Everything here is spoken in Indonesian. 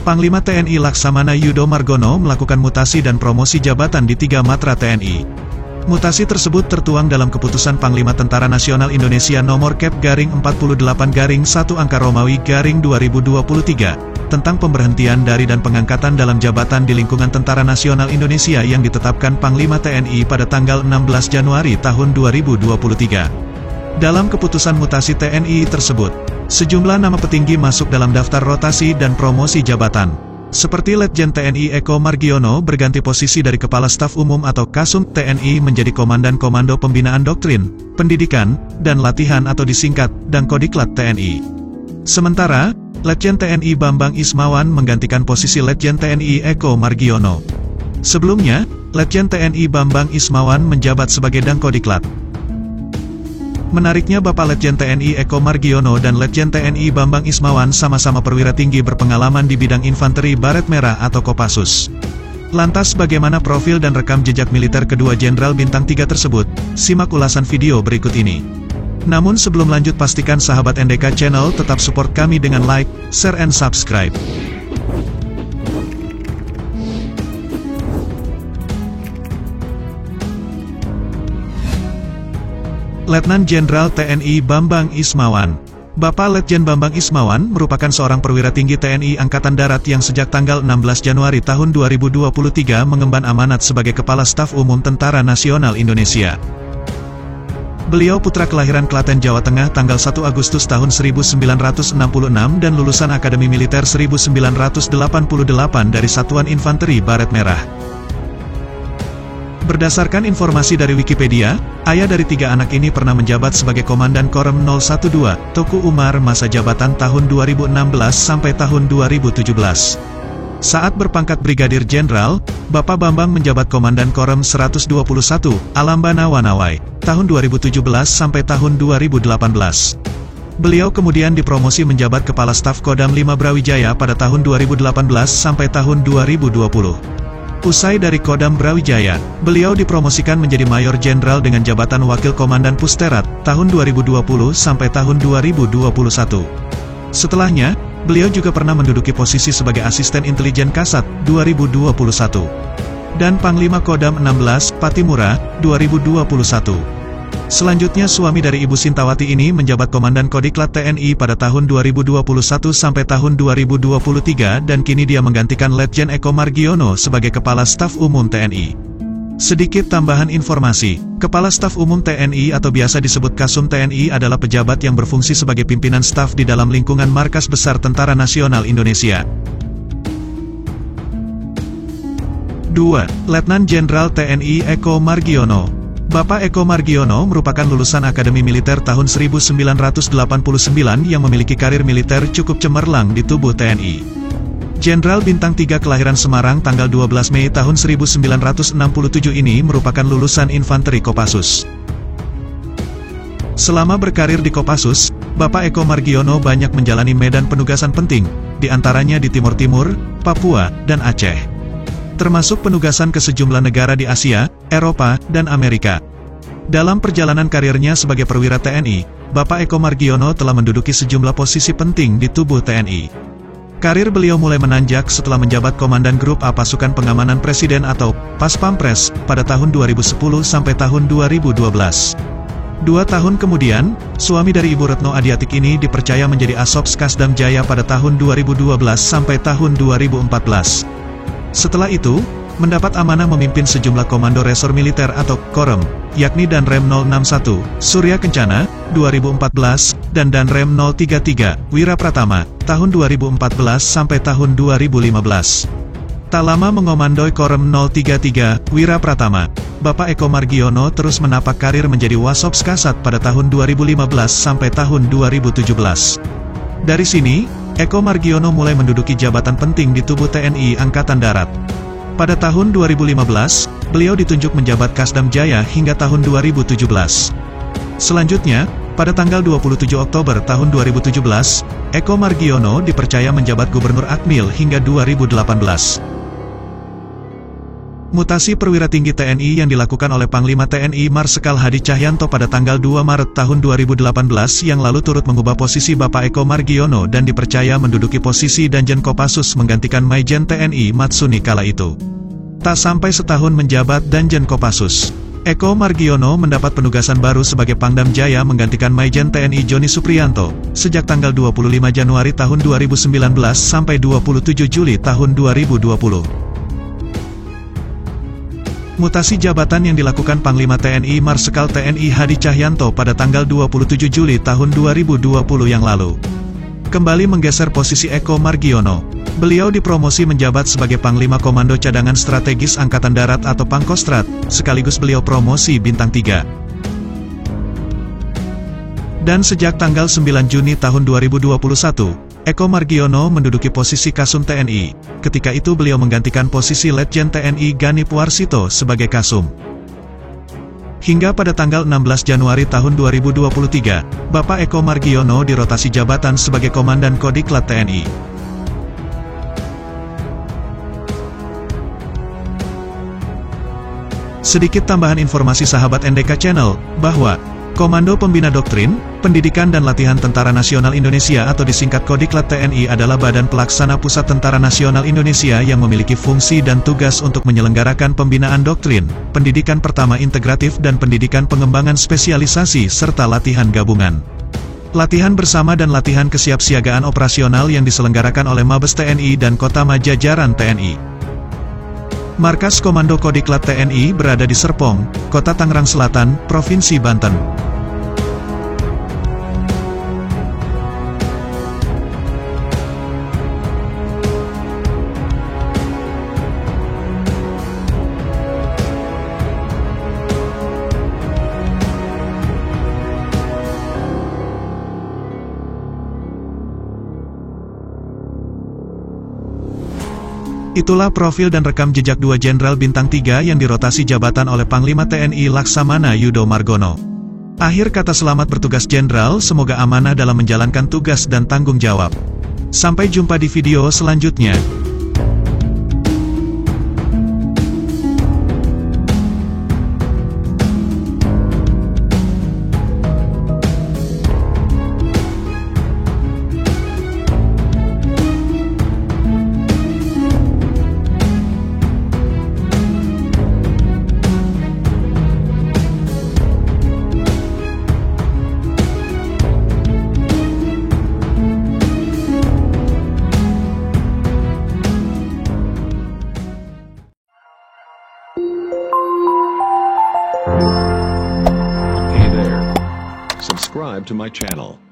Panglima TNI Laksamana Yudo Margono melakukan mutasi dan promosi jabatan di 3 matra TNI. Mutasi tersebut tertuang dalam Keputusan Panglima Tentara Nasional Indonesia Nomor Kep/48/1 angka Romawi/2023, tentang pemberhentian dari dan pengangkatan dalam jabatan di lingkungan Tentara Nasional Indonesia yang ditetapkan Panglima TNI pada tanggal 16 Januari tahun 2023. Dalam keputusan mutasi TNI tersebut, sejumlah nama petinggi masuk dalam daftar rotasi dan promosi jabatan. Seperti Letjen TNI Eko Margiono berganti posisi dari Kepala Staf Umum atau Kasum TNI menjadi Komandan Komando Pembinaan Doktrin, Pendidikan, dan Latihan atau disingkat Dangkodiklat TNI. Sementara, Letjen TNI Bambang Ismawan menggantikan posisi Letjen TNI Eko Margiono. Sebelumnya, Letjen TNI Bambang Ismawan menjabat sebagai Dangkodiklat. Menariknya Bapak Letjen TNI Eko Margiono dan Letjen TNI Bambang Ismawan sama-sama perwira tinggi berpengalaman di bidang infanteri Baret Merah atau Kopassus. Lantas bagaimana profil dan rekam jejak militer kedua Jenderal Bintang 3 tersebut? Simak ulasan video berikut ini. Namun sebelum lanjut pastikan sahabat NDK Channel tetap support kami dengan like, share and subscribe. Letnan Jenderal TNI Bambang Ismawan. Bapak Letjen Bambang Ismawan merupakan seorang perwira tinggi TNI Angkatan Darat yang sejak tanggal 16 Januari tahun 2023 mengemban amanat sebagai Kepala Staf Umum Tentara Nasional Indonesia. Beliau putra kelahiran Klaten, Jawa Tengah tanggal 1 Agustus tahun 1966 dan lulusan Akademi Militer 1988 dari Satuan Infanteri Baret Merah. Berdasarkan informasi dari Wikipedia, ayah dari 3 anak ini pernah menjabat sebagai Komandan Korem 012, Tuku Umar masa jabatan tahun 2016 sampai tahun 2017. Saat berpangkat Brigadir Jenderal, Bapak Bambang menjabat Komandan Korem 121, Alambana Wanawai, tahun 2017 sampai tahun 2018. Beliau kemudian dipromosi menjabat Kepala Staf Kodam 5 Brawijaya pada tahun 2018 sampai tahun 2020. Usai dari Kodam Brawijaya, beliau dipromosikan menjadi Mayor Jenderal dengan jabatan Wakil Komandan Pusterat, tahun 2020 sampai tahun 2021. Setelahnya, beliau juga pernah menduduki posisi sebagai Asisten Intelijen Kasat, 2021. Dan Panglima Kodam 16, Patimura, 2021. Selanjutnya suami dari Ibu Sintawati ini menjabat Komandan Kodiklat TNI pada tahun 2021 sampai tahun 2023 dan kini dia menggantikan Letjen Eko Margiono sebagai Kepala Staf Umum TNI. Sedikit tambahan informasi, Kepala Staf Umum TNI atau biasa disebut Kasum TNI adalah pejabat yang berfungsi sebagai pimpinan staf di dalam lingkungan Markas Besar Tentara Nasional Indonesia. 2. Letnan Jenderal TNI Eko Margiono. Bapak Eko Margiono merupakan lulusan Akademi Militer tahun 1989 yang memiliki karir militer cukup cemerlang di tubuh TNI. Jenderal Bintang 3 kelahiran Semarang tanggal 12 Mei tahun 1967 ini merupakan lulusan infanteri Kopassus. Selama berkarir di Kopassus, Bapak Eko Margiono banyak menjalani medan penugasan penting, di antaranya di Timur Timur, Papua, dan Aceh. Termasuk penugasan ke sejumlah negara di Asia, Eropa, dan Amerika. Dalam perjalanan karirnya sebagai perwira TNI, Bapak Eko Margiono telah menduduki sejumlah posisi penting di tubuh TNI. Karir beliau mulai menanjak setelah menjabat Komandan Grup A Pasukan Pengamanan Presiden atau Paspampres pada tahun 2010 sampai tahun 2012. 2 tahun kemudian, suami dari Ibu Retno Adiatik ini dipercaya menjadi Asops Kasdam Jaya pada tahun 2012 sampai tahun 2014. Setelah itu, mendapat amanah memimpin sejumlah komando resor militer atau Korem, yakni Danrem 061, Surya Kencana, 2014, dan Danrem 033, Wira Pratama, tahun 2014 sampai tahun 2015. Tak lama mengomandoi Korem 033, Wira Pratama, Bapak Eko Margiono terus menapak karir menjadi Wasops Kasat pada tahun 2015 sampai tahun 2017. Dari sini, Eko Margiono mulai menduduki jabatan penting di tubuh TNI Angkatan Darat. Pada tahun 2015, beliau ditunjuk menjabat Kasdam Jaya hingga tahun 2017. Selanjutnya, pada tanggal 27 Oktober tahun 2017, Eko Margiono dipercaya menjabat Gubernur Akmil hingga 2018. Mutasi perwira tinggi TNI yang dilakukan oleh Panglima TNI Marsikal Hadi Cahyanto pada tanggal 2 Maret tahun 2018 yang lalu turut mengubah posisi Bapak Eko Margiono dan dipercaya menduduki posisi Danjen Kopassus menggantikan Maijen TNI Matsuni kala itu. Tak sampai setahun menjabat Danjen Kopassus, Eko Margiono mendapat penugasan baru sebagai Pangdam Jaya menggantikan Maijen TNI Joni Supriyanto sejak tanggal 25 Januari tahun 2019 sampai 27 Juli tahun 2020. Mutasi jabatan yang dilakukan Panglima TNI Marsikal TNI Hadi Cahyanto pada tanggal 27 Juli tahun 2020 yang lalu kembali menggeser posisi Eko Margiono. Beliau dipromosi menjabat sebagai Panglima Komando Cadangan Strategis Angkatan Darat atau Pangkostrat, sekaligus beliau promosi bintang 3. Dan sejak tanggal 9 Juni tahun 2021, Eko Margiono menduduki posisi Kasum TNI. Ketika itu beliau menggantikan posisi Letjen TNI Ganip Warsito sebagai Kasum. Hingga pada tanggal 16 Januari tahun 2023, Bapak Eko Margiono dirotasi jabatan sebagai Komandan Kodiklat TNI. Sedikit tambahan informasi sahabat NDK Channel, bahwa Komando Pembina Doktrin, Pendidikan dan Latihan Tentara Nasional Indonesia atau disingkat Kodiklat TNI adalah badan pelaksana Pusat Tentara Nasional Indonesia yang memiliki fungsi dan tugas untuk menyelenggarakan pembinaan doktrin, pendidikan pertama integratif dan pendidikan pengembangan spesialisasi serta latihan gabungan. Latihan bersama dan latihan kesiapsiagaan operasional yang diselenggarakan oleh Mabes TNI dan Kotama Jajaran TNI. Markas Komando Kodiklat TNI berada di Serpong, Kota Tangerang Selatan, Provinsi Banten. Itulah profil dan rekam jejak dua Jenderal Bintang 3 yang dirotasi jabatan oleh Panglima TNI Laksamana Yudo Margono. Akhir kata selamat bertugas Jenderal, semoga amanah dalam menjalankan tugas dan tanggung jawab. Sampai jumpa di video selanjutnya. Hey there. Subscribe to my channel.